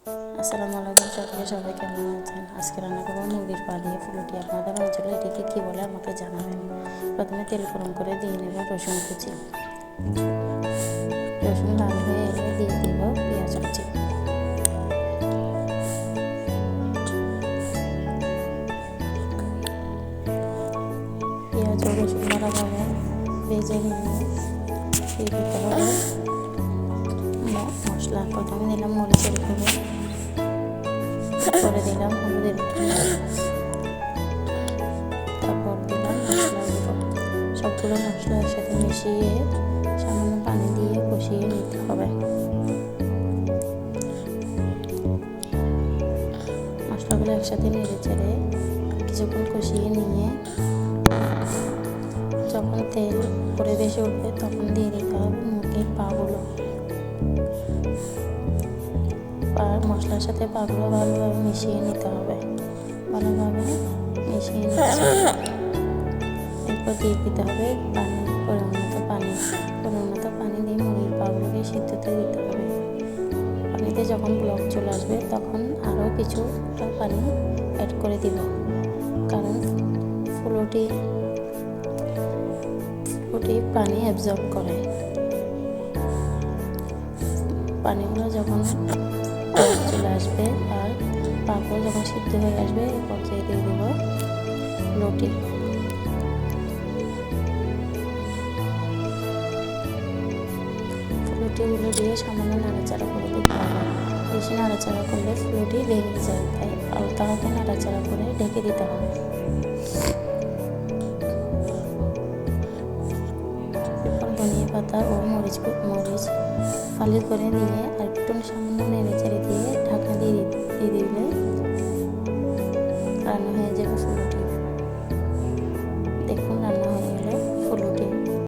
আসসালামু আলাইকুম, সবাই কেমন আছেন? আজকে রান্না করবো মুরগির পা দিয়ে ফুলুটি। আপনাদের অঞ্চলে এটিকে কী বলে আমাকে জানাবেন। প্রথমে তেল গরম করে দিয়ে নেব রসুন কুচি। রসুন লাল হয়ে এলে দিয়ে দিব পেঁয়াজ কুচি। পেঁয়াজ ও রসুন ভালোভাবে ভেজে নিয়ে দিয়ে দিতে হবে মশলা। প্রথমে দিলাম মরিচের গুঁড়ো, পরে দিলাম হলুদের গুঁড়ো, তারপর দিলাম মশলা গুঁড়ো। সবগুলো মশলা একসাথে মিশিয়ে সামান্য পানি দিয়ে কষিয়ে নিতে হবে। মশলাগুলো একসাথে নেড়ে চেড়ে কিছুক্ষণ কষিয়ে নিয়ে যখন তেল উপরে ভেসে উঠবে তখন দিয়ে দিতে হবে মুরগির পাগুলো। মশলার সাথে পাগুলো ভালোভাবে মিশিয়ে নিতে হবে। ভালোভাবে মিশিয়ে নিতে এরপর দিয়ে দিতে হবে পানি, পরিমাণ মতো পানি দিয়ে মুরগির পাগুলোকে সিদ্ধতে দিতে হবে। পানিতে যখন ব্লক চলে আসবে তখন আরও কিছুটা পানি অ্যাড করে দিব, কারণ ফুলুটি পানি অ্যাবজর্ব করে। পানিগুলো যখন চলে আসবে আর পাগুলো যখন সিদ্ধ হয়ে আসবে এই পর্যায়ে দিয়ে দেব ফুলুটি। ফুলুটিগুলো দিয়ে সামান্য নাড়াচাড়া করে দিতে হবে। বেশি নাড়াচাড়া করলে ফুলুটি লেগে যায়, তাই হালকা হাতে নাড়াচাড়া করে ঢেকে দিতে হবে। ধনিয়া পাতা ও মরিচ ফালি করে দিয়ে আর একটু সামান্য নেড়ে চেড়ে দিয়ে ঢাকা দিয়ে দিলে রান্না হয়ে যাবে ফুলুটি।